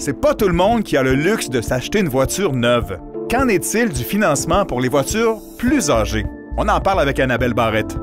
c'est pas tout le monde qui a le luxe de s'acheter une voiture neuve. Qu'en est-il du financement pour les voitures plus âgées? On en parle avec Annabelle Barrette.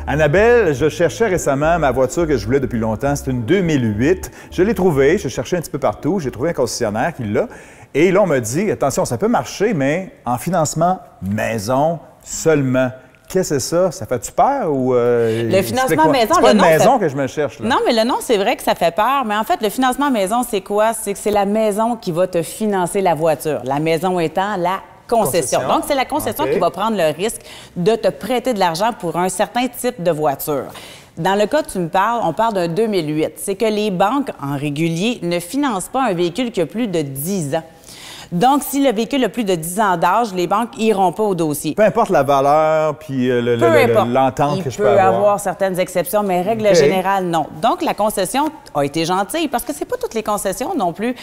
Annabelle, je cherchais récemment ma voiture que je voulais depuis longtemps. C'est une 2008. Je l'ai trouvée, je cherchais un petit peu partout. J'ai trouvé un concessionnaire qui l'a. Et là, on m'a dit, attention, ça peut marcher, mais en financement maison seulement. Qu'est-ce que c'est ça? Ça fait-tu peur ou... le financement maison, c'est pas une maison que je me cherche, là. Non, mais le nom, c'est vrai que ça fait peur. Mais en fait, le financement maison, c'est quoi? C'est que c'est la maison qui va te financer la voiture. La maison étant la concession. Donc, c'est la concession qui va prendre le risque de te prêter de l'argent pour un certain type de voiture. Dans le cas que tu me parles, on parle d'un 2008. C'est que les banques, en régulier, ne financent pas un véhicule qui a plus de 10 ans. Donc, si le véhicule a plus de 10 ans d'âge, les banques n'iront pas au dossier. Peu importe la valeur puis l'entente que je peux avoir. Il peut avoir certaines exceptions, mais règle générale, non. Donc, la concession a été gentille parce que c'est pas toutes les concessions non plus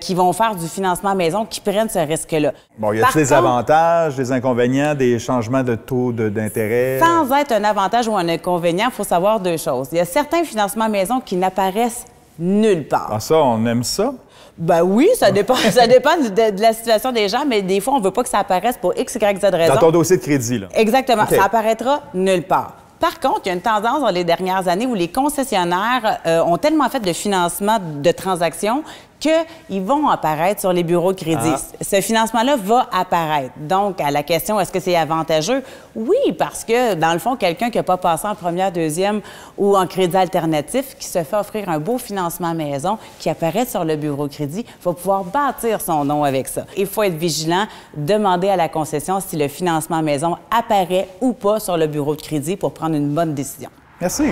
qui vont faire du financement maison qui prennent ce risque-là. Bon, y a-t-il des avantages, des inconvénients, des changements de taux d'intérêt? Sans être un avantage ou un inconvénient, il faut savoir deux choses. Il y a certains financements maison qui n'apparaissent nulle part. Ah, ça, on aime ça? Ben oui, ça dépend de la situation des gens, mais des fois, on ne veut pas que ça apparaisse pour X, Y, Z raison. Dans ton dossier de crédit, là. Exactement. Ça apparaîtra nulle part. Par contre, il y a une tendance dans les dernières années où les concessionnaires ont tellement fait de financement de transactions qu'ils vont apparaître sur les bureaux de crédit. Ce financement-là va apparaître. Donc, à la question, est-ce que c'est avantageux? Oui, parce que, dans le fond, quelqu'un qui n'a pas passé en première, deuxième ou en crédit alternatif, qui se fait offrir un beau financement maison, qui apparaît sur le bureau de crédit, va pouvoir bâtir son nom avec ça. Il faut être vigilant, demander à la concession si le financement maison apparaît ou pas sur le bureau de crédit pour prendre une bonne décision. Merci.